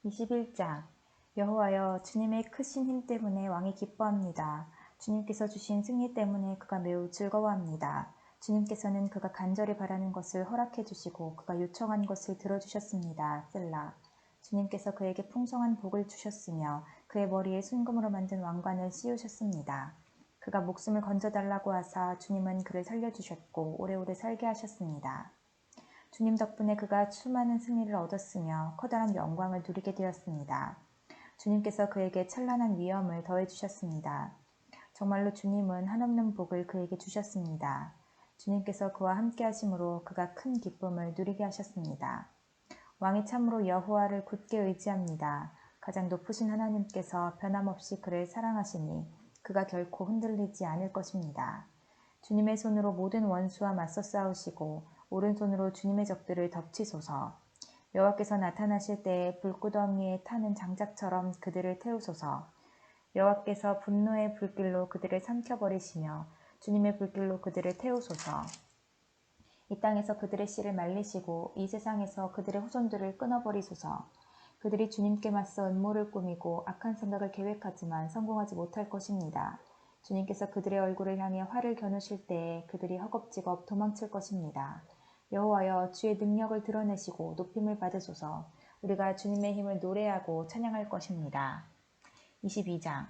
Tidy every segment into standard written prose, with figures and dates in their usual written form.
21장 여호와여, 주님의 크신 힘 때문에 왕이 기뻐합니다. 주님께서 주신 승리 때문에 그가 매우 즐거워합니다. 주님께서는 그가 간절히 바라는 것을 허락해 주시고 그가 요청한 것을 들어주셨습니다. 셀라. 주님께서 그에게 풍성한 복을 주셨으며 그의 머리에 순금으로 만든 왕관을 씌우셨습니다. 그가 목숨을 건져달라고 하사 주님은 그를 살려주셨고 오래오래 살게 하셨습니다. 주님 덕분에 그가 수많은 승리를 얻었으며 커다란 영광을 누리게 되었습니다. 주님께서 그에게 찬란한 위엄을 더해주셨습니다. 정말로 주님은 한없는 복을 그에게 주셨습니다. 주님께서 그와 함께 하심으로 그가 큰 기쁨을 누리게 하셨습니다. 왕이 참으로 여호와를 굳게 의지합니다. 가장 높으신 하나님께서 변함없이 그를 사랑하시니 그가 결코 흔들리지 않을 것입니다. 주님의 손으로 모든 원수와 맞서 싸우시고 오른손으로 주님의 적들을 덮치소서. 여호와께서 나타나실 때에 불구덩이에 타는 장작처럼 그들을 태우소서. 여호와께서 분노의 불길로 그들을 삼켜버리시며 주님의 불길로 그들을 태우소서. 이 땅에서 그들의 씨를 말리시고 이 세상에서 그들의 후손들을 끊어버리소서. 그들이 주님께 맞서 음모를 꾸미고 악한 생각을 계획하지만 성공하지 못할 것입니다. 주님께서 그들의 얼굴을 향해 활을 겨누실 때에 그들이 허겁지겁 도망칠 것입니다. 여호와여, 주의 능력을 드러내시고 높임을 받으소서. 우리가 주님의 힘을 노래하고 찬양할 것입니다. 22장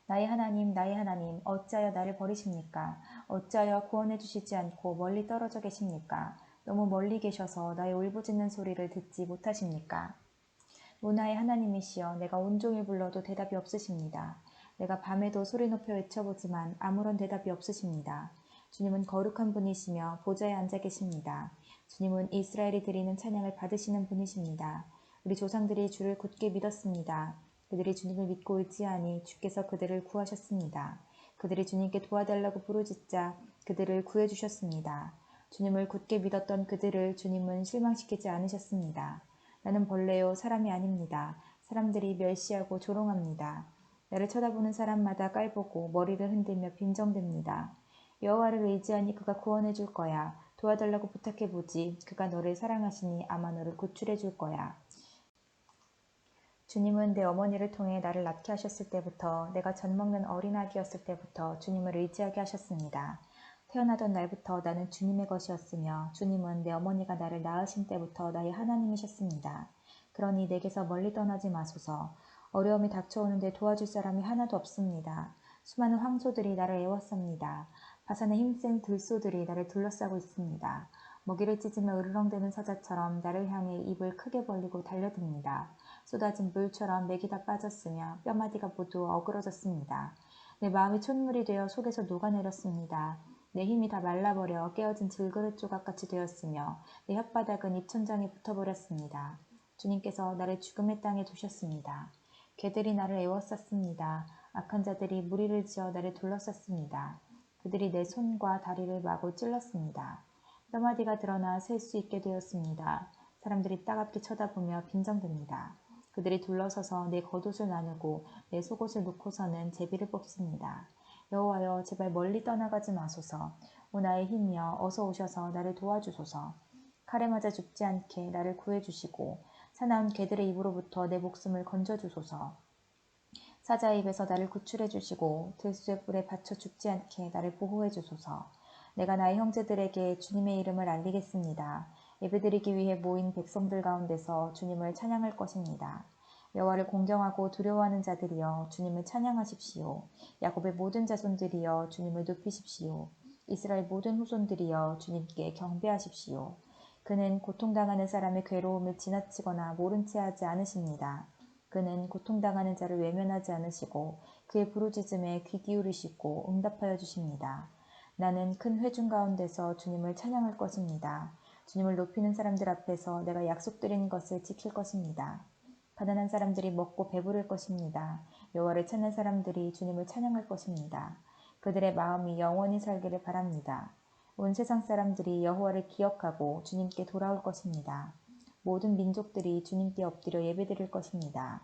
나의 하나님, 어찌하여 나를 버리십니까? 어찌하여 구원해 주시지 않고 멀리 떨어져 계십니까? 너무 멀리 계셔서 나의 울부짖는 소리를 듣지 못하십니까? 문화의 하나님이시여, 내가 온종일 불러도 대답이 없으십니다. 내가 밤에도 소리 높여 외쳐보지만 아무런 대답이 없으십니다. 주님은 거룩한 분이시며 보좌에 앉아 계십니다. 주님은 이스라엘이 드리는 찬양을 받으시는 분이십니다. 우리 조상들이 주를 굳게 믿었습니다. 그들이 주님을 믿고 의지하니 주께서 그들을 구하셨습니다. 그들이 주님께 도와달라고 부르짖자 그들을 구해주셨습니다. 주님을 굳게 믿었던 그들을 주님은 실망시키지 않으셨습니다. 나는 벌레요, 사람이 아닙니다. 사람들이 멸시하고 조롱합니다. 나를 쳐다보는 사람마다 깔보고 머리를 흔들며 빈정댑니다. 여호와를 의지하니 그가 구원해 줄 거야. 도와달라고 부탁해보지. 그가 너를 사랑하시니 아마 너를 구출해 줄 거야. 주님은 내 어머니를 통해 나를 낳게 하셨을 때부터, 내가 젖먹는 어린아기였을 때부터 주님을 의지하게 하셨습니다. 태어나던 날부터 나는 주님의 것이었으며 주님은 내 어머니가 나를 낳으신 때부터 나의 하나님이셨습니다. 그러니 내게서 멀리 떠나지 마소서. 어려움이 닥쳐오는데 도와줄 사람이 하나도 없습니다. 수많은 황소들이 나를 애워쌉니다. 바산의 힘센 들소들이 나를 둘러싸고 있습니다. 먹이를 찢으며 으르렁대는 사자처럼 나를 향해 입을 크게 벌리고 달려듭니다. 쏟아진 물처럼 맥이 다 빠졌으며 뼈마디가 모두 어그러졌습니다. 내 마음이 촛물이 되어 속에서 녹아내렸습니다. 내 힘이 다 말라버려 깨어진 질그릇 조각같이 되었으며 내 혓바닥은 입천장에 붙어버렸습니다. 주님께서 나를 죽음의 땅에 두셨습니다. 개들이 나를 애워쌌습니다. 악한 자들이 무리를 지어 나를 둘러쌌습니다. 그들이 내 손과 다리를 마구 찔렀습니다. 뼈마디가 드러나 셀 수 있게 되었습니다. 사람들이 따갑게 쳐다보며 빈정댑니다. 그들이 둘러서서 내 겉옷을 나누고 내 속옷을 놓고서는 제비를 뽑습니다. 여호와여, 제발 멀리 떠나가지 마소서. 오 나의 힘이여, 어서 오셔서 나를 도와주소서. 칼에 맞아 죽지 않게 나를 구해주시고 사나운 개들의 입으로부터 내 목숨을 건져주소서. 사자의 입에서 나를 구출해 주시고 들수의 뿔에 받쳐 죽지 않게 나를 보호해 주소서. 내가 나의 형제들에게 주님의 이름을 알리겠습니다. 예배드리기 위해 모인 백성들 가운데서 주님을 찬양할 것입니다. 여호와를 공경하고 두려워하는 자들이여, 주님을 찬양하십시오. 야곱의 모든 자손들이여, 주님을 높이십시오. 이스라엘 모든 후손들이여, 주님께 경배하십시오. 그는 고통당하는 사람의 괴로움을 지나치거나 모른 채 하지 않으십니다. 그는 고통당하는 자를 외면하지 않으시고 그의 부르짖음에 귀 기울이시고 응답하여 주십니다. 나는 큰 회중 가운데서 주님을 찬양할 것입니다. 주님을 높이는 사람들 앞에서 내가 약속드린 것을 지킬 것입니다. 가난한 사람들이 먹고 배부를 것입니다. 여호와를 찾는 사람들이 주님을 찬양할 것입니다. 그들의 마음이 영원히 살기를 바랍니다. 온 세상 사람들이 여호와를 기억하고 주님께 돌아올 것입니다. 모든 민족들이 주님께 엎드려 예배드릴 것입니다.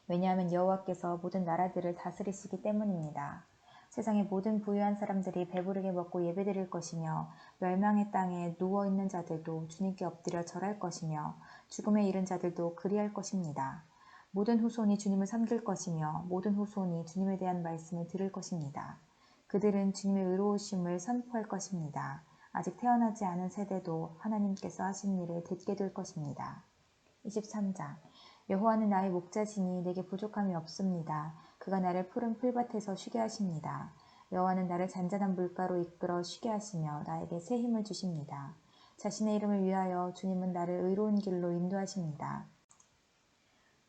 왜냐하면 여호와께서 모든 나라들을 다스리시기 때문입니다. 세상의 모든 부유한 사람들이 배부르게 먹고 예배드릴 것이며 멸망의 땅에 누워있는 자들도 주님께 엎드려 절할 것이며 죽음에 이른 자들도 그리할 것입니다. 모든 후손이 주님을 섬길 것이며 모든 후손이 주님에 대한 말씀을 들을 것입니다. 그들은 주님의 의로우심을 선포할 것입니다. 아직 태어나지 않은 세대도 하나님께서 하신 일을 듣게 될 것입니다. 23장 여호와는 나의 목자시니 내게 부족함이 없습니다. 그가 나를 푸른 풀밭에서 쉬게 하십니다. 여호와는 나를 잔잔한 물가로 이끌어 쉬게 하시며 나에게 새 힘을 주십니다. 자신의 이름을 위하여 주님은 나를 의로운 길로 인도하십니다.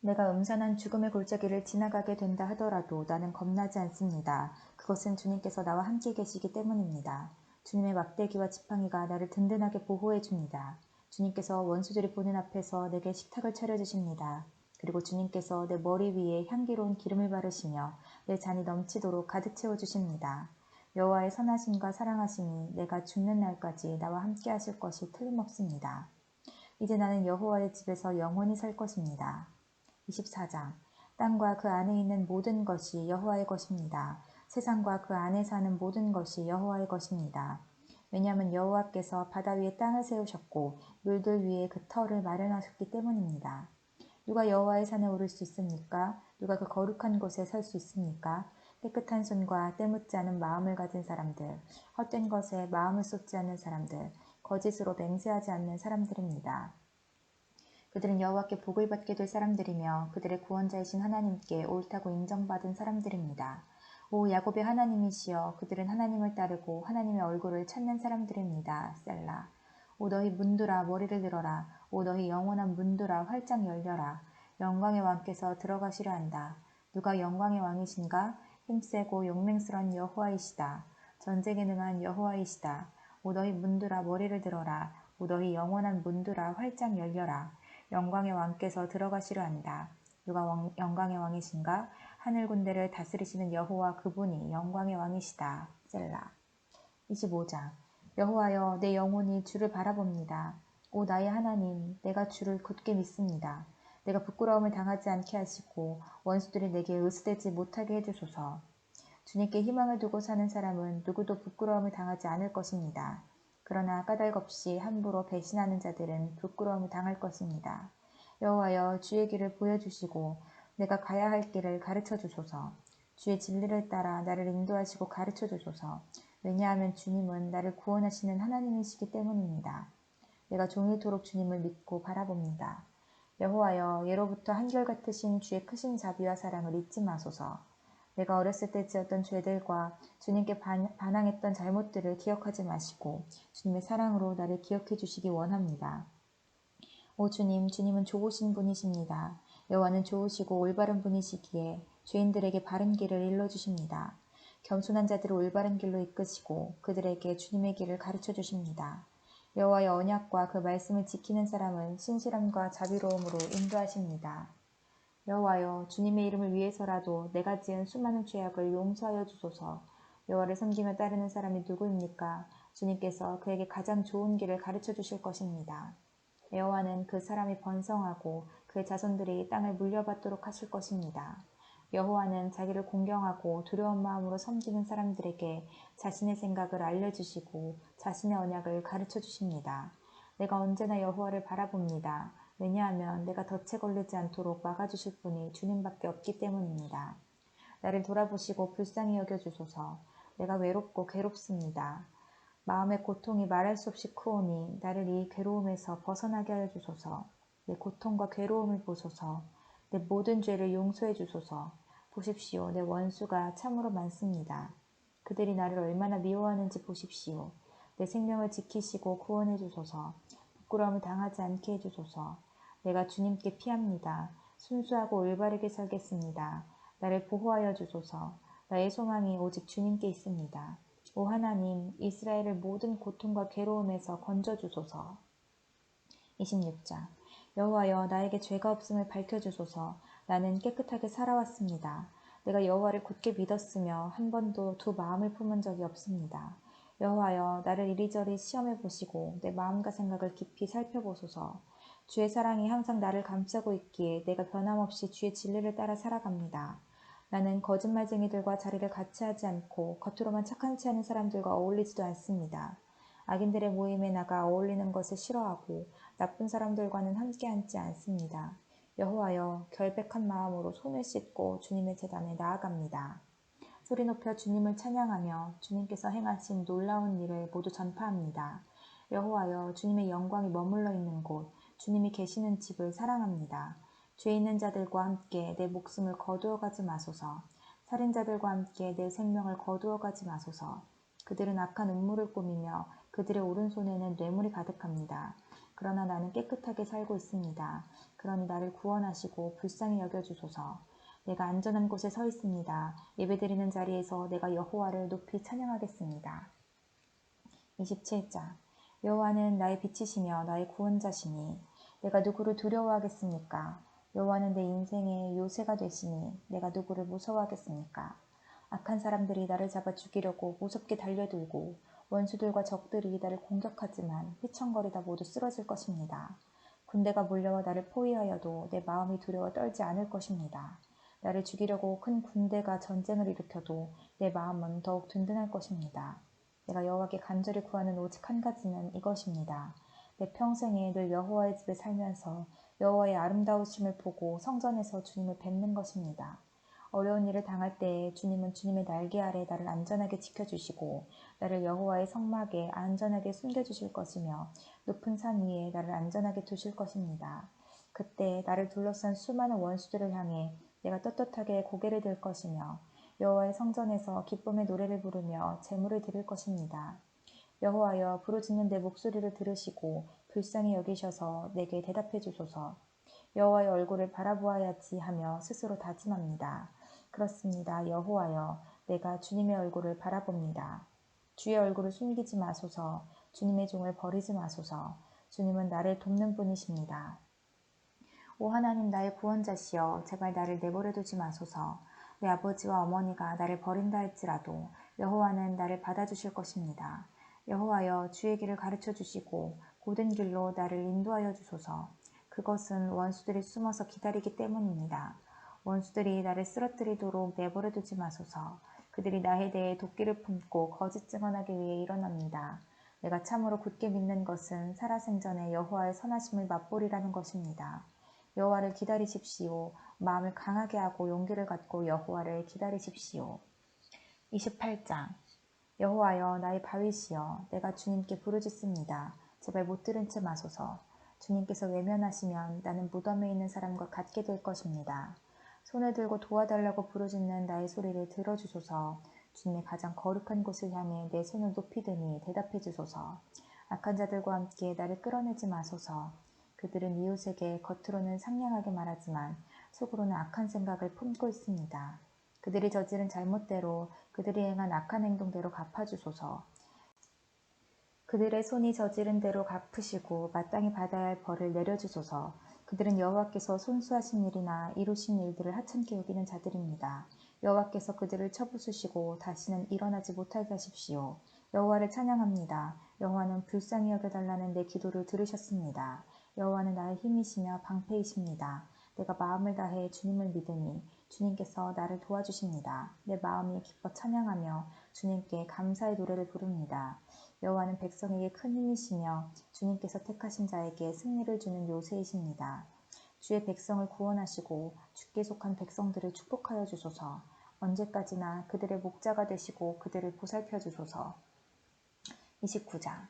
내가 음산한 죽음의 골짜기를 지나가게 된다 하더라도 나는 겁나지 않습니다. 그것은 주님께서 나와 함께 계시기 때문입니다. 주님의 막대기와 지팡이가 나를 든든하게 보호해 줍니다. 주님께서 원수들이 보는 앞에서 내게 식탁을 차려주십니다. 그리고 주님께서 내 머리 위에 향기로운 기름을 바르시며 내 잔이 넘치도록 가득 채워주십니다. 여호와의 선하심과 사랑하심이 내가 죽는 날까지 나와 함께 하실 것이 틀림없습니다. 이제 나는 여호와의 집에서 영원히 살 것입니다. 24장 땅과 그 안에 있는 모든 것이 여호와의 것입니다. 세상과 그 안에 사는 모든 것이 여호와의 것입니다. 왜냐하면 여호와께서 바다 위에 땅을 세우셨고 물들 위에 그 터를 마련하셨기 때문입니다. 누가 여호와의 산에 오를 수 있습니까? 누가 그 거룩한 곳에 설 수 있습니까? 깨끗한 손과 때묻지 않은 마음을 가진 사람들, 헛된 것에 마음을 쏟지 않는 사람들, 거짓으로 맹세하지 않는 사람들입니다. 그들은 여호와께 복을 받게 될 사람들이며 그들의 구원자이신 하나님께 옳다고 인정받은 사람들입니다. 오 야곱의 하나님이시여 그들은 하나님을 따르고 하나님의 얼굴을 찾는 사람들입니다. 셀라. 오 너희 문들아 머리를 들어라. 오 너희 영원한 문들아 활짝 열려라. 영광의 왕께서 들어가시려 한다. 누가 영광의 왕이신가? 힘세고 용맹스러운 여호와이시다. 전쟁에 능한 여호와이시다. 오 너희 문들아 머리를 들어라. 오 너희 영원한 문들아 활짝 열려라. 영광의 왕께서 들어가시려 한다. 누가 영광의 왕이신가? 하늘 군대를 다스리시는 여호와 그분이 영광의 왕이시다. 셀라. 25장 여호와여 내 영혼이 주를 바라봅니다. 오 나의 하나님 내가 주를 굳게 믿습니다. 내가 부끄러움을 당하지 않게 하시고 원수들이 내게 의스대지 못하게 해주소서. 주님께 희망을 두고 사는 사람은 누구도 부끄러움을 당하지 않을 것입니다. 그러나 까닭없이 함부로 배신하는 자들은 부끄러움을 당할 것입니다. 여호와여 주의 길을 보여주시고 내가 가야 할 길을 가르쳐 주소서. 주의 진리를 따라 나를 인도하시고 가르쳐 주소서. 왜냐하면 주님은 나를 구원하시는 하나님이시기 때문입니다. 내가 종일토록 주님을 믿고 바라봅니다. 여호와여 예로부터 한결같으신 주의 크신 자비와 사랑을 잊지 마소서. 내가 어렸을 때 지었던 죄들과 주님께 반항했던 잘못들을 기억하지 마시고 주님의 사랑으로 나를 기억해 주시기 원합니다. 오 주님, 주님은 좋으신 분이십니다. 여호와는 좋으시고 올바른 분이시기에 죄인들에게 바른 길을 일러주십니다. 겸손한 자들을 올바른 길로 이끄시고 그들에게 주님의 길을 가르쳐 주십니다. 여호와의 언약과 그 말씀을 지키는 사람은 신실함과 자비로움으로 인도하십니다. 여호와여 주님의 이름을 위해서라도 내가 지은 수많은 죄악을 용서하여 주소서. 여호와를 섬기며 따르는 사람이 누구입니까? 주님께서 그에게 가장 좋은 길을 가르쳐 주실 것입니다. 여호와는 그 사람이 번성하고 그의 자손들이 땅을 물려받도록 하실 것입니다. 여호와는 자기를 공경하고 두려운 마음으로 섬기는 사람들에게 자신의 생각을 알려주시고 자신의 언약을 가르쳐 주십니다. 내가 언제나 여호와를 바라봅니다. 왜냐하면 내가 덫에 걸리지 않도록 막아주실 분이 주님밖에 없기 때문입니다. 나를 돌아보시고 불쌍히 여겨주소서. 내가 외롭고 괴롭습니다. 마음의 고통이 말할 수 없이 크오니 나를 이 괴로움에서 벗어나게 하여 주소서. 내 고통과 괴로움을 보소서. 내 모든 죄를 용서해 주소서. 보십시오. 내 원수가 참으로 많습니다. 그들이 나를 얼마나 미워하는지 보십시오. 내 생명을 지키시고 구원해 주소서. 부끄러움을 당하지 않게 해주소서. 내가 주님께 피합니다. 순수하고 올바르게 살겠습니다. 나를 보호하여 주소서. 나의 소망이 오직 주님께 있습니다. 오 하나님, 이스라엘을 모든 고통과 괴로움에서 건져주소서. 26장 여호와여 나에게 죄가 없음을 밝혀주소서. 나는 깨끗하게 살아왔습니다. 내가 여호와를 굳게 믿었으며 한 번도 두 마음을 품은 적이 없습니다. 여호와여 나를 이리저리 시험해 보시고 내 마음과 생각을 깊이 살펴보소서. 주의 사랑이 항상 나를 감싸고 있기에 내가 변함없이 주의 진리를 따라 살아갑니다. 나는 거짓말쟁이들과 자리를 같이 하지 않고 겉으로만 착한 체 하는 사람들과 어울리지도 않습니다. 악인들의 모임에 나가 어울리는 것을 싫어하고 나쁜 사람들과는 함께 앉지 않습니다. 여호와여, 결백한 마음으로 손을 씻고 주님의 제단에 나아갑니다. 소리 높여 주님을 찬양하며 주님께서 행하신 놀라운 일을 모두 전파합니다. 여호와여, 주님의 영광이 머물러 있는 곳, 주님이 계시는 집을 사랑합니다. 죄 있는 자들과 함께 내 목숨을 거두어 가지 마소서. 살인자들과 함께 내 생명을 거두어 가지 마소서. 그들은 악한 음모를 꾸미며 그들의 오른손에는 뇌물이 가득합니다. 그러나 나는 깨끗하게 살고 있습니다. 그러니 나를 구원하시고 불쌍히 여겨주소서. 내가 안전한 곳에 서 있습니다. 예배드리는 자리에서 내가 여호와를 높이 찬양하겠습니다. 27장. 여호와는 나의 빛이시며 나의 구원자시니 내가 누구를 두려워하겠습니까? 여호와는 내 인생의 요새가 되시니 내가 누구를 무서워하겠습니까? 악한 사람들이 나를 잡아 죽이려고 무섭게 달려들고 원수들과 적들이 나를 공격하지만 휘청거리다 모두 쓰러질 것입니다. 군대가 몰려와 나를 포위하여도 내 마음이 두려워 떨지 않을 것입니다. 나를 죽이려고 큰 군대가 전쟁을 일으켜도 내 마음은 더욱 든든할 것입니다. 내가 여호와께 간절히 구하는 오직 한 가지는 이것입니다. 내 평생에 늘 여호와의 집에 살면서 여호와의 아름다우심을 보고 성전에서 주님을 뵙는 것입니다. 어려운 일을 당할 때에 주님은 주님의 날개 아래 나를 안전하게 지켜주시고 나를 여호와의 성막에 안전하게 숨겨주실 것이며 높은 산 위에 나를 안전하게 두실 것입니다. 그때 나를 둘러싼 수많은 원수들을 향해 내가 떳떳하게 고개를 들 것이며 여호와의 성전에서 기쁨의 노래를 부르며 제물을 드릴 것입니다. 여호와여, 부르짖는 내 목소리를 들으시고 불쌍히 여기셔서 내게 대답해 주소서. 여호와의 얼굴을 바라보아야지 하며 스스로 다짐합니다. 그렇습니다. 여호와여, 내가 주님의 얼굴을 바라봅니다. 주의 얼굴을 숨기지 마소서. 주님의 종을 버리지 마소서. 주님은 나를 돕는 분이십니다. 오 하나님, 나의 구원자시여, 제발 나를 내버려 두지 마소서. 내 아버지와 어머니가 나를 버린다 할지라도 여호와는 나를 받아주실 것입니다. 여호와여, 주의 길을 가르쳐 주시고 고된 길로 나를 인도하여 주소서. 그것은 원수들이 숨어서 기다리기 때문입니다. 원수들이 나를 쓰러뜨리도록 내버려 두지 마소서. 그들이 나에 대해 도끼를 품고 거짓 증언하기 위해 일어납니다. 내가 참으로 굳게 믿는 것은 살아생전에 여호와의 선하심을 맛보리라는 것입니다. 여호와를 기다리십시오. 마음을 강하게 하고 용기를 갖고 여호와를 기다리십시오. 28장. 여호와여, 나의 바위시여, 내가 주님께 부르짖습니다. 제발 못 들은 채 마소서. 주님께서 외면하시면 나는 무덤에 있는 사람과 같게 될 것입니다. 손을 들고 도와달라고 부르짖는 나의 소리를 들어주소서. 주님의 가장 거룩한 곳을 향해 내 손을 높이 드니 대답해 주소서. 악한 자들과 함께 나를 끌어내지 마소서. 그들은 이웃에게 겉으로는 상냥하게 말하지만 속으로는 악한 생각을 품고 있습니다. 그들이 저지른 잘못대로, 그들이 행한 악한 행동대로 갚아주소서. 그들의 손이 저지른 대로 갚으시고 마땅히 받아야 할 벌을 내려주소서. 그들은 여호와께서 손수하신 일이나 이루신 일들을 하찮게 여기는 자들입니다. 여호와께서 그들을 쳐부수시고 다시는 일어나지 못하게 하십시오. 여호와를 찬양합니다. 여호와는 불쌍히 여겨달라는 내 기도를 들으셨습니다. 여호와는 나의 힘이시며 방패이십니다. 내가 마음을 다해 주님을 믿으니 주님께서 나를 도와주십니다. 내 마음이 기뻐 찬양하며 주님께 감사의 노래를 부릅니다. 여호와는 백성에게 큰 힘이시며 주님께서 택하신 자에게 승리를 주는 요새이십니다. 주의 백성을 구원하시고 주께 속한 백성들을 축복하여 주소서. 언제까지나 그들의 목자가 되시고 그들을 보살펴 주소서. 29장.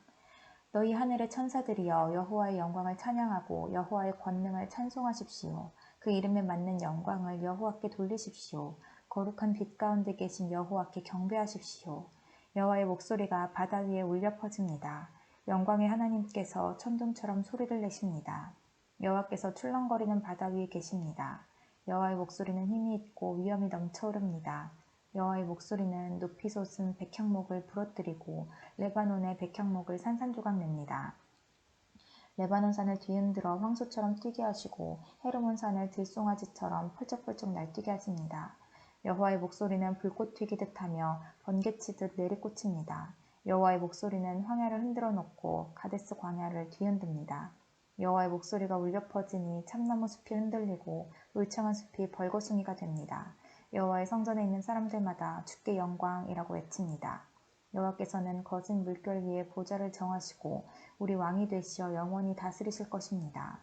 너희 하늘의 천사들이여, 여호와의 영광을 찬양하고 여호와의 권능을 찬송하십시오. 그 이름에 맞는 영광을 여호와께 돌리십시오. 거룩한 빛 가운데 계신 여호와께 경배하십시오. 여호와의 목소리가 바다 위에 울려 퍼집니다. 영광의 하나님께서 천둥처럼 소리를 내십니다. 여호와께서 출렁거리는 바다 위에 계십니다. 여호와의 목소리는 힘이 있고 위엄이 넘쳐흐릅니다. 여호와의 목소리는 높이 솟은 백향목을 부러뜨리고 레바논의 백향목을 산산조각 냅니다. 레바논 산을 뒤흔들어 황소처럼 뛰게 하시고 헤르몬 산을 들송아지처럼 펄쩍펄쩍 날뛰게 하십니다. 여호와의 목소리는 불꽃 튀기듯 하며 번개치듯 내리꽂힙니다. 여호와의 목소리는 황야를 흔들어 놓고 가데스 광야를 뒤흔듭니다. 여호와의 목소리가 울려 퍼지니 참나무 숲이 흔들리고 울창한 숲이 벌거숭이가 됩니다. 여호와의 성전에 있는 사람들마다 주께 영광이라고 외칩니다. 여호와께서는 거센 물결 위에 보좌를 정하시고 우리 왕이 되시어 영원히 다스리실 것입니다.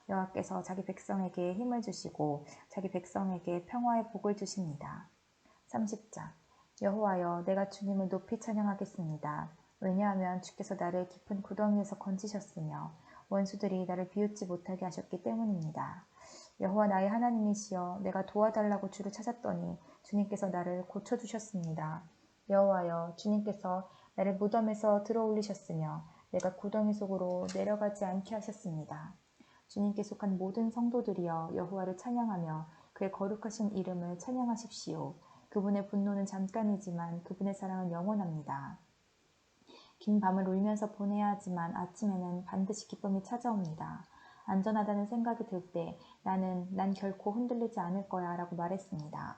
여호와께서 자기 백성에게 힘을 주시고 자기 백성에게 평화의 복을 주십니다. 30장. 여호와여, 내가 주님을 높이 찬양하겠습니다. 왜냐하면 주께서 나를 깊은 구덩이에서 건지셨으며 원수들이 나를 비웃지 못하게 하셨기 때문입니다. 여호와 나의 하나님이시여, 내가 도와달라고 주를 찾았더니 주님께서 나를 고쳐주셨습니다. 여호와여, 주님께서 나를 무덤에서 들어올리셨으며 내가 구덩이 속으로 내려가지 않게 하셨습니다. 주님께 속한 모든 성도들이여, 여호와를 찬양하며 그의 거룩하신 이름을 찬양하십시오. 그분의 분노는 잠깐이지만 그분의 사랑은 영원합니다. 긴 밤을 울면서 보내야 하지만 아침에는 반드시 기쁨이 찾아옵니다. 안전하다는 생각이 들 때 난 결코 흔들리지 않을 거야 라고 말했습니다.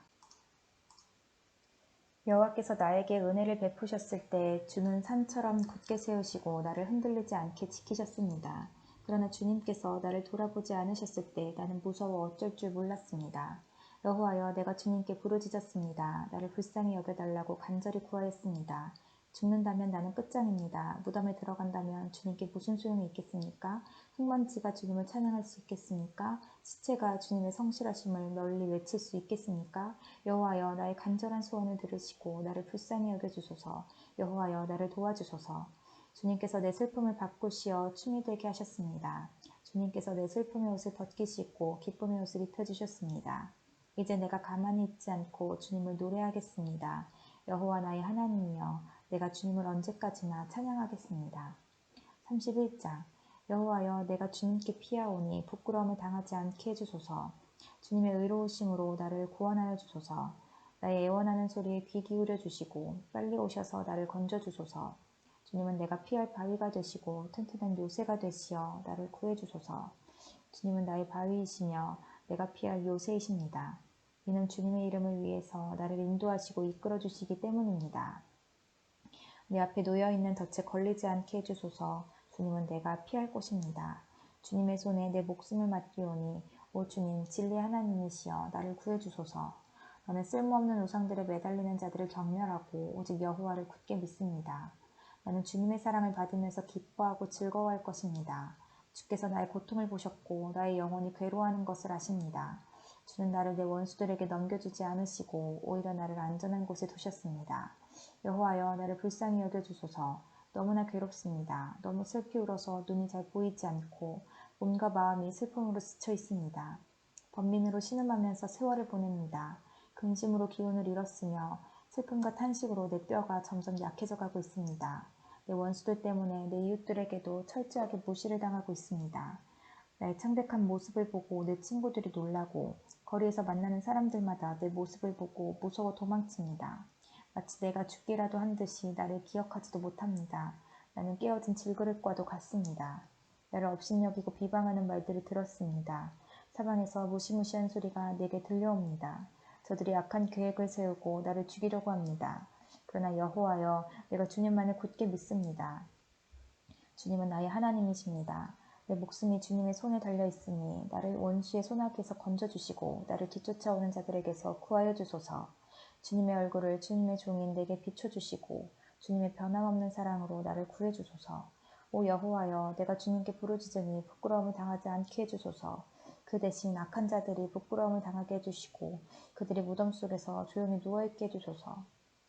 여호와께서 나에게 은혜를 베푸셨을 때 주는 산처럼 굳게 세우시고 나를 흔들리지 않게 지키셨습니다. 그러나 주님께서 나를 돌아보지 않으셨을 때 나는 무서워 어쩔 줄 몰랐습니다. 여호와여, 내가 주님께 부르짖었습니다. 나를 불쌍히 여겨달라고 간절히 구하였습니다. 죽는다면 나는 끝장입니다. 무덤에 들어간다면 주님께 무슨 소용이 있겠습니까? 흙먼지가 주님을 찬양할 수 있겠습니까? 시체가 주님의 성실하심을 널리 외칠 수 있겠습니까? 여호와여, 나의 간절한 소원을 들으시고 나를 불쌍히 여겨주소서. 여호와여, 나를 도와주소서. 주님께서 내 슬픔을 바꾸시어 춤이 되게 하셨습니다. 주님께서 내 슬픔의 옷을 벗기시고 기쁨의 옷을 입혀주셨습니다. 이제 내가 가만히 있지 않고 주님을 노래하겠습니다. 여호와 나의 하나님이여, 내가 주님을 언제까지나 찬양하겠습니다. 31장. 여호와여, 내가 주님께 피하오니 부끄러움을 당하지 않게 해주소서. 주님의 의로우심으로 나를 구원하여 주소서. 나의 애원하는 소리에 귀 기울여 주시고 빨리 오셔서 나를 건져주소서. 주님은 내가 피할 바위가 되시고 튼튼한 요새가 되시어 나를 구해주소서. 주님은 나의 바위이시며 내가 피할 요새이십니다. 이는 주님의 이름을 위해서 나를 인도하시고 이끌어 주시기 때문입니다. 내 앞에 놓여있는 덫에 걸리지 않게 해주소서. 주님은 내가 피할 곳입니다. 주님의 손에 내 목숨을 맡기오니 오 주님, 진리의 하나님이시여 나를 구해주소서. 나는 쓸모없는 우상들에 매달리는 자들을 경멸하고 오직 여호와를 굳게 믿습니다. 나는 주님의 사랑을 받으면서 기뻐하고 즐거워할 것입니다. 주께서 나의 고통을 보셨고 나의 영혼이 괴로워하는 것을 아십니다. 주는 나를 내 원수들에게 넘겨주지 않으시고 오히려 나를 안전한 곳에 두셨습니다. 여호와여, 나를 불쌍히 여겨주소서. 너무나 괴롭습니다. 너무 슬피 울어서 눈이 잘 보이지 않고 몸과 마음이 슬픔으로 스쳐 있습니다. 번민으로 신음하면서 세월을 보냅니다. 근심으로 기운을 잃었으며 슬픔과 탄식으로 내 뼈가 점점 약해져 가고 있습니다. 내 원수들 때문에 내 이웃들에게도 철저하게 무시를 당하고 있습니다. 나의 창백한 모습을 보고 내 친구들이 놀라고 거리에서 만나는 사람들마다 내 모습을 보고 무서워 도망칩니다. 마치 내가 죽기라도 한 듯이 나를 기억하지도 못합니다. 나는 깨어진 질그릇과도 같습니다. 나를 업신여기고 비방하는 말들을 들었습니다. 사방에서 무시무시한 소리가 내게 들려옵니다. 저들이 악한 계획을 세우고 나를 죽이려고 합니다. 그러나 여호와여, 내가 주님만을 굳게 믿습니다. 주님은 나의 하나님이십니다. 내 목숨이 주님의 손에 달려있으니 나를 원수의 손아귀에서 건져주시고 나를 뒤쫓아오는 자들에게서 구하여 주소서. 주님의 얼굴을 주님의 종인 내게 비춰주시고 주님의 변함없는 사랑으로 나를 구해주소서. 오 여호와여, 내가 주님께 부르짖으니 부끄러움을 당하지 않게 해주소서. 그 대신 악한 자들이 부끄러움을 당하게 해주시고 그들의 무덤 속에서 조용히 누워있게 해주소서.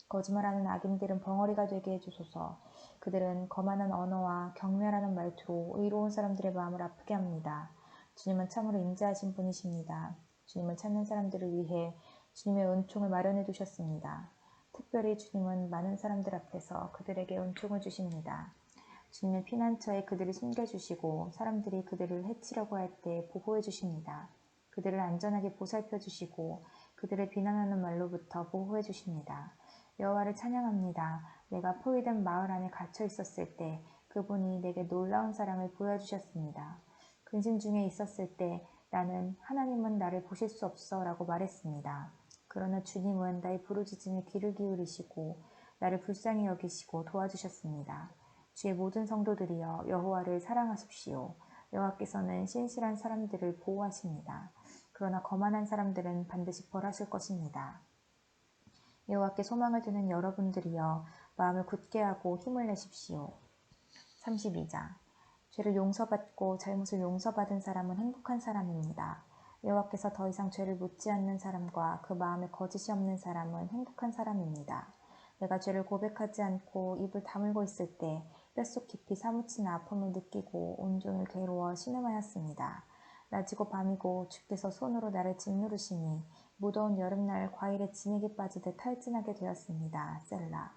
거짓말하는 악인들은 벙어리가 되게 해주소서. 그들은 거만한 언어와 경멸하는 말투로 의로운 사람들의 마음을 아프게 합니다. 주님은 참으로 인자하신 분이십니다. 주님을 찾는 사람들을 위해 주님의 은총을 마련해 두셨습니다. 특별히 주님은 많은 사람들 앞에서 그들에게 은총을 주십니다. 주님은 피난처에 그들을 숨겨주시고 사람들이 그들을 해치려고 할 때 보호해 주십니다. 그들을 안전하게 보살펴 주시고 그들을 비난하는 말로부터 보호해 주십니다. 여호와를 찬양합니다. 내가 포위된 마을 안에 갇혀 있었을 때 그분이 내게 놀라운 사랑을 보여주셨습니다. 근심 중에 있었을 때 나는 하나님은 나를 보실 수 없어 라고 말했습니다. 그러나 주님은 나의 부르짖음에 귀를 기울이시고 나를 불쌍히 여기시고 도와주셨습니다. 주의 모든 성도들이여 여호와를 사랑하십시오. 여호와께서는 신실한 사람들을 보호하십니다. 그러나 거만한 사람들은 반드시 벌하실 것입니다. 여호와께 소망을 두는 여러분들이여 마음을 굳게 하고 힘을 내십시오. 32장. 죄를 용서받고 잘못을 용서받은 사람은 행복한 사람입니다. 여호와께서 더 이상 죄를 묻지 않는 사람과 그 마음에 거짓이 없는 사람은 행복한 사람입니다. 내가 죄를 고백하지 않고 입을 다물고 있을 때 뼛속 깊이 사무치는 아픔을 느끼고 온종일 괴로워 신음하였습니다. 낮이고 밤이고 주께서 손으로 나를 짓누르시니 무더운 여름날 과일에 진액이 빠지듯 탈진하게 되었습니다. 셀라.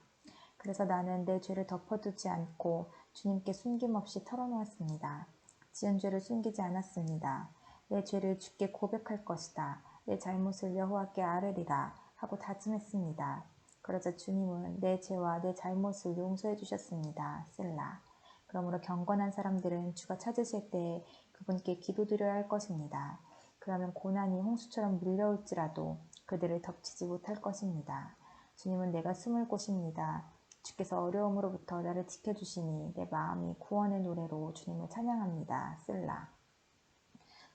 그래서 나는 내 죄를 덮어두지 않고 주님께 숨김없이 털어놓았습니다. 지은 죄를 숨기지 않았습니다. 내 죄를 주께 고백할 것이다. 내 잘못을 여호와께 아뢰리라 하고 다짐했습니다. 그러자 주님은 내 죄와 내 잘못을 용서해 주셨습니다. 셀라. 그러므로 경건한 사람들은 주가 찾으실 때에 그분께 기도드려야 할 것입니다. 그러면 고난이 홍수처럼 밀려올지라도 그들을 덮치지 못할 것입니다. 주님은 내가 숨을 곳입니다. 주께서 어려움으로부터 나를 지켜주시니 내 마음이 구원의 노래로 주님을 찬양합니다. 셀라.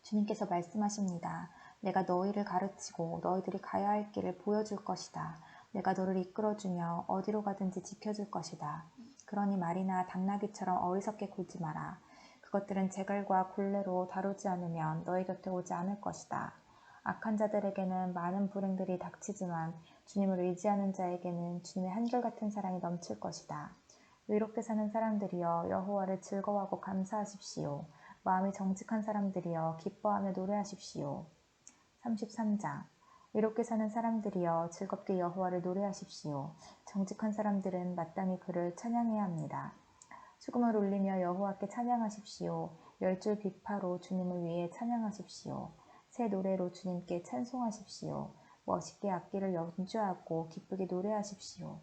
주님께서 말씀하십니다. 내가 너희를 가르치고 너희들이 가야 할 길을 보여줄 것이다. 내가 너를 이끌어주며 어디로 가든지 지켜줄 것이다. 그러니 말이나 당나귀처럼 어리석게 굴지 마라. 그것들은 재갈과 굴레로 다루지 않으면 너희 곁에 오지 않을 것이다. 악한 자들에게는 많은 불행들이 닥치지만 주님을 의지하는 자에게는 주님의 한결같은 사랑이 넘칠 것이다. 의롭게 사는 사람들이여 여호와를 즐거워하고 감사하십시오. 마음이 정직한 사람들이여 기뻐하며 노래하십시오. 33장. 의롭게 사는 사람들이여 즐겁게 여호와를 노래하십시오. 정직한 사람들은 마땅히 그를 찬양해야 합니다. 수금을 울리며 여호와께 찬양하십시오. 열줄 비파로 주님을 위해 찬양하십시오. 새 노래로 주님께 찬송하십시오. 멋있게 악기를 연주하고 기쁘게 노래하십시오.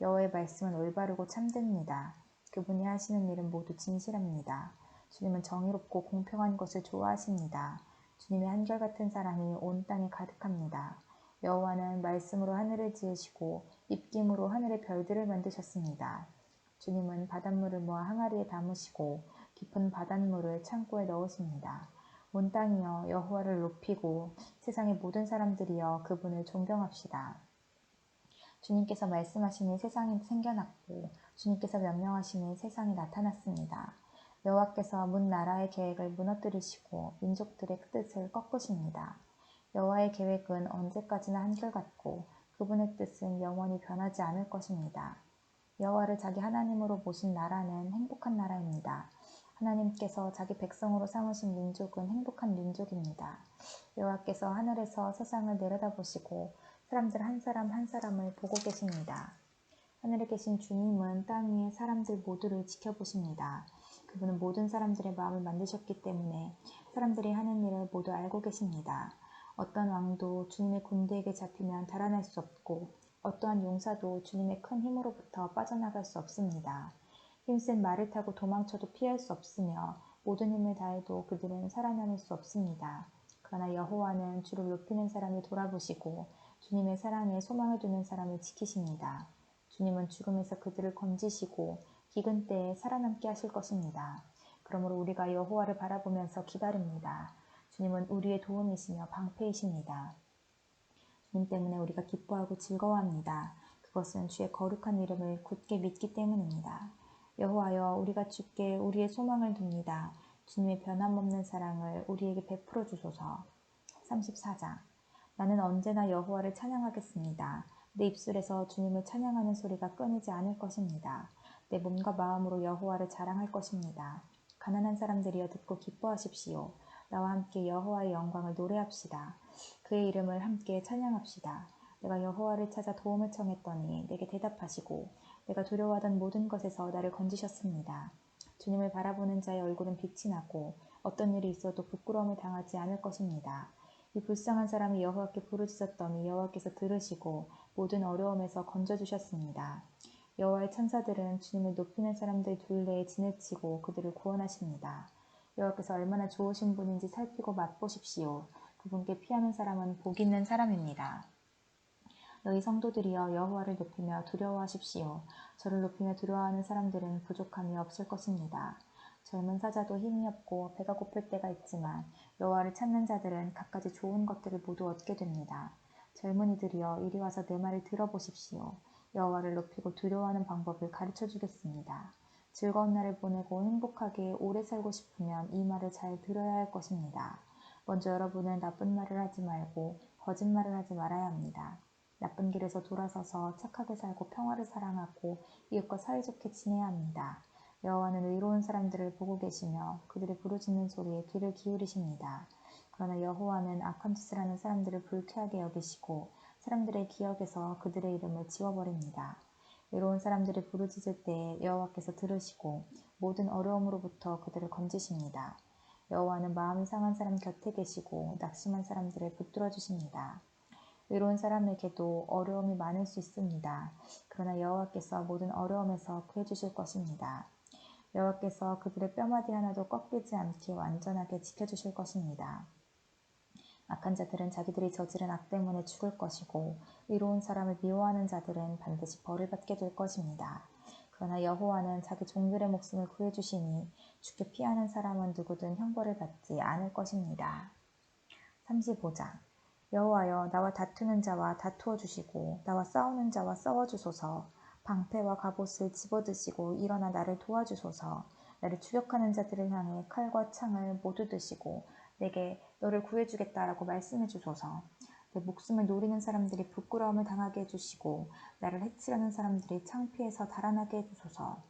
여호와의 말씀은 올바르고 참됩니다. 그분이 하시는 일은 모두 진실합니다. 주님은 정의롭고 공평한 것을 좋아하십니다. 주님의 한결같은 사랑이 온 땅에 가득합니다. 여호와는 말씀으로 하늘을 지으시고 입김으로 하늘의 별들을 만드셨습니다. 주님은 바닷물을 모아 항아리에 담으시고 깊은 바닷물을 창고에 넣으십니다. 온 땅이여 여호와를 높이고 세상의 모든 사람들이여 그분을 존경합시다. 주님께서 말씀하시니 세상이 생겨났고 주님께서 명령하시니 세상이 나타났습니다. 여호와께서 문 나라의 계획을 무너뜨리시고 민족들의 뜻을 꺾으십니다. 여호와의 계획은 언제까지나 한결같고 그분의 뜻은 영원히 변하지 않을 것입니다. 여호와를 자기 하나님으로 모신 나라는 행복한 나라입니다. 하나님께서 자기 백성으로 삼으신 민족은 행복한 민족입니다. 여호와께서 하늘에서 세상을 내려다보시고 사람들 한 사람 한 사람을 보고 계십니다. 하늘에 계신 주님은 땅 위의 사람들 모두를 지켜보십니다. 그분은 모든 사람들의 마음을 만드셨기 때문에 사람들이 하는 일을 모두 알고 계십니다. 어떤 왕도 주님의 군대에게 잡히면 달아날 수 없고 어떠한 용사도 주님의 큰 힘으로부터 빠져나갈 수 없습니다. 힘센 말을 타고 도망쳐도 피할 수 없으며 모든 힘을 다해도 그들은 살아남을 수 없습니다. 그러나 여호와는 주를 높이는 사람을 돌아보시고 주님의 사랑에 소망을 두는 사람을 지키십니다. 주님은 죽음에서 그들을 건지시고 기근 때에 살아남게 하실 것입니다. 그러므로 우리가 여호와를 바라보면서 기다립니다. 주님은 우리의 도움이시며 방패이십니다. 주님 때문에 우리가 기뻐하고 즐거워합니다. 그것은 주의 거룩한 이름을 굳게 믿기 때문입니다. 여호와여 우리가 주께 우리의 소망을 둡니다. 주님의 변함없는 사랑을 우리에게 베풀어 주소서. 34장. 나는 언제나 여호와를 찬양하겠습니다. 내 입술에서 주님을 찬양하는 소리가 끊이지 않을 것입니다. 내 몸과 마음으로 여호와를 자랑할 것입니다. 가난한 사람들이여 듣고 기뻐하십시오. 나와 함께 여호와의 영광을 노래합시다. 그의 이름을 함께 찬양합시다. 내가 여호와를 찾아 도움을 청했더니 내게 대답하시고 내가 두려워하던 모든 것에서 나를 건지셨습니다. 주님을 바라보는 자의 얼굴은 빛이 나고 어떤 일이 있어도 부끄러움을 당하지 않을 것입니다. 이 불쌍한 사람이 여호와께 부르짖었더니 여호와께서 들으시고 모든 어려움에서 건져주셨습니다. 여호와의 천사들은 주님을 높이는 사람들 둘레에 진을 치고 그들을 구원하십니다. 여호와께서 얼마나 좋으신 분인지 살피고 맛보십시오. 그분께 피하는 사람은 복 있는 사람입니다. 너희 성도들이여 여호와를 높이며 두려워하십시오. 저를 높이며 두려워하는 사람들은 부족함이 없을 것입니다. 젊은 사자도 힘이 없고 배가 고플 때가 있지만 여호와를 찾는 자들은 갖가지 좋은 것들을 모두 얻게 됩니다. 젊은이들이여 이리 와서 내 말을 들어보십시오. 여호와를 높이고 두려워하는 방법을 가르쳐 주겠습니다. 즐거운 날을 보내고 행복하게 오래 살고 싶으면 이 말을 잘 들어야 할 것입니다. 먼저 여러분은 나쁜 말을 하지 말고 거짓말을 하지 말아야 합니다. 나쁜 길에서 돌아서서 착하게 살고 평화를 사랑하고 이웃과 사이좋게 지내야 합니다. 여호와는 의로운 사람들을 보고 계시며 그들의 부르짖는 소리에 귀를 기울이십니다. 그러나 여호와는 악한 짓을 하는 사람들을 불쾌하게 여기시고 사람들의 기억에서 그들의 이름을 지워버립니다. 외로운 사람들이 부르짖을 때 여호와께서 들으시고 모든 어려움으로부터 그들을 건지십니다. 여호와는 마음이 상한 사람 곁에 계시고 낙심한 사람들을 붙들어 주십니다. 외로운 사람에게도 어려움이 많을 수 있습니다. 그러나 여호와께서 모든 어려움에서 구해주실 것입니다. 여호와께서 그들의 뼈마디 하나도 꺾이지 않게 완전하게 지켜주실 것입니다. 악한 자들은 자기들이 저지른 악 때문에 죽을 것이고 의로운 사람을 미워하는 자들은 반드시 벌을 받게 될 것입니다. 그러나 여호와는 자기 종들의 목숨을 구해주시니 죽게 피하는 사람은 누구든 형벌을 받지 않을 것입니다. 35장 여호와여 나와 다투는 자와 다투어 주시고 나와 싸우는 자와 싸워 주소서. 방패와 갑옷을 집어드시고 일어나 나를 도와주소서. 나를 추격하는 자들을 향해 칼과 창을 모두 드시고 내게 너를 구해주겠다라고 말씀해 주소서. 내 목숨을 노리는 사람들이 부끄러움을 당하게 해주시고 나를 해치려는 사람들이 창피해서 달아나게 해주소서.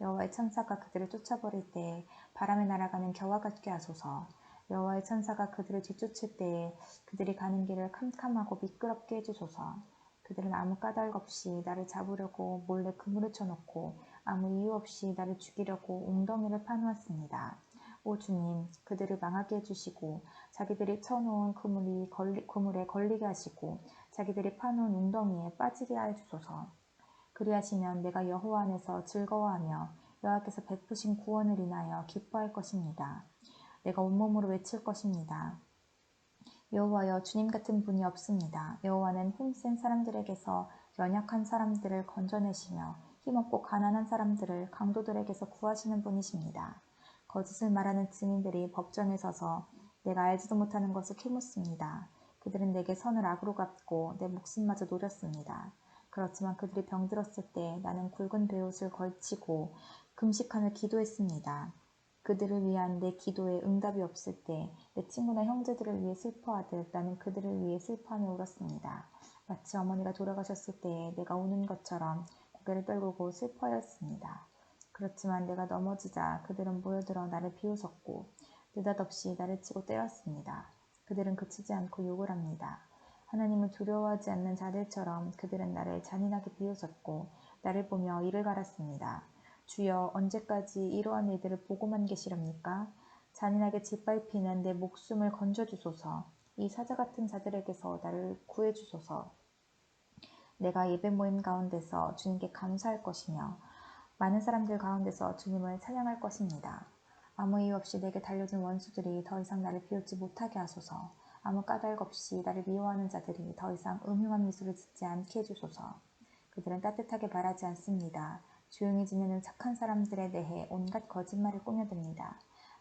여호와의 천사가 그들을 쫓아버릴 때에 바람에 날아가는 겨와 같게 하소서. 여호와의 천사가 그들을 뒤쫓을 때에 그들이 가는 길을 캄캄하고 미끄럽게 해주소서. 그들은 아무 까닭 없이 나를 잡으려고 몰래 그물을 쳐놓고 아무 이유 없이 나를 죽이려고 웅덩이를 파놓았습니다. 오 주님, 그들을 망하게 해주시고 자기들이 쳐놓은 그물에 걸리게 하시고 자기들이 파놓은 웅덩이에 빠지게 해주소서. 그리하시면 내가 여호와 안에서 즐거워하며 여호와께서 베푸신 구원을 인하여 기뻐할 것입니다. 내가 온몸으로 외칠 것입니다. 여호와여 주님 같은 분이 없습니다. 여호와는 힘센 사람들에게서 연약한 사람들을 건져내시며 힘없고 가난한 사람들을 강도들에게서 구하시는 분이십니다. 거짓을 말하는 증인들이 법정에 서서 내가 알지도 못하는 것을 캐묻습니다. 그들은 내게 선을 악으로 갚고 내 목숨마저 노렸습니다. 그렇지만 그들이 병들었을 때 나는 굵은 베옷을 걸치고 금식하며 기도했습니다. 그들을 위한 내 기도에 응답이 없을 때 내 친구나 형제들을 위해 슬퍼하듯 나는 그들을 위해 슬퍼하며 울었습니다. 마치 어머니가 돌아가셨을 때에 내가 우는 것처럼 고개를 떨구고 슬퍼하였습니다. 그렇지만 내가 넘어지자 그들은 모여들어 나를 비웃었고 느닷없이 나를 치고 때렸습니다. 그들은 그치지 않고 욕을 합니다. 하나님을 두려워하지 않는 자들처럼 그들은 나를 잔인하게 비웃었고 나를 보며 이를 갈았습니다. 주여 언제까지 이러한 일들을 보고만 계시렵니까? 잔인하게 짓밟히는 내 목숨을 건져주소서. 이 사자 같은 자들에게서 나를 구해주소서. 내가 예배 모임 가운데서 주님께 감사할 것이며 많은 사람들 가운데서 주님을 찬양할 것입니다. 아무 이유 없이 내게 달려든 원수들이 더 이상 나를 비웃지 못하게 하소서. 아무 까닭 없이 나를 미워하는 자들이 더 이상 음흉한 미소를 짓지 않게 해주소서. 그들은 따뜻하게 말하지 않습니다. 조용히 지내는 착한 사람들에 대해 온갖 거짓말을 꾸며댑니다.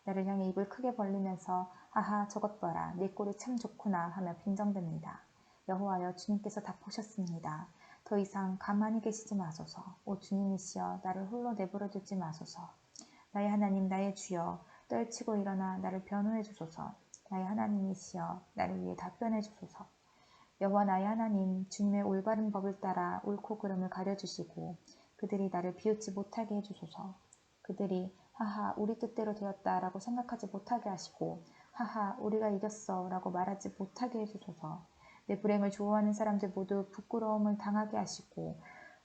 나를 향해 입을 크게 벌리면서 하하 저것 봐라 네 꼴이 참 좋구나 하며 빈정댑니다. 여호와여 주님께서 다 보셨습니다. 더 이상 가만히 계시지 마소서. 오 주님이시여 나를 홀로 내버려 두지 마소서. 나의 하나님 나의 주여 떨치고 일어나 나를 변호해 주소서. 나의 하나님이시여 나를 위해 답변해 주소서. 여호와 나의 하나님 주님의 올바른 법을 따라 옳고 그름을 가려주시고 그들이 나를 비웃지 못하게 해주소서. 그들이 하하 우리 뜻대로 되었다 라고 생각하지 못하게 하시고 하하 우리가 이겼어 라고 말하지 못하게 해주소서. 내 불행을 좋아하는 사람들 모두 부끄러움을 당하게 하시고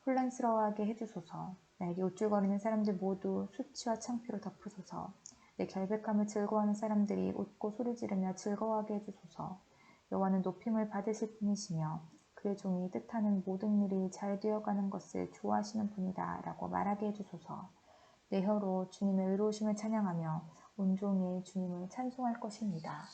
혼란스러워하게 해주소서. 나에게 우쭐거리는 사람들 모두 수치와 창피로 덮으소서. 내 결백함을 즐거워하는 사람들이 웃고 소리 지르며 즐거워하게 해주소서. 여호와는 높임을 받으실 분이시며 그의 종이 뜻하는 모든 일이 잘 되어가는 것을 좋아하시는 분이다 라고 말하게 해주소서. 내 혀로 주님의 의로우심을 찬양하며 온종일 주님을 찬송할 것입니다.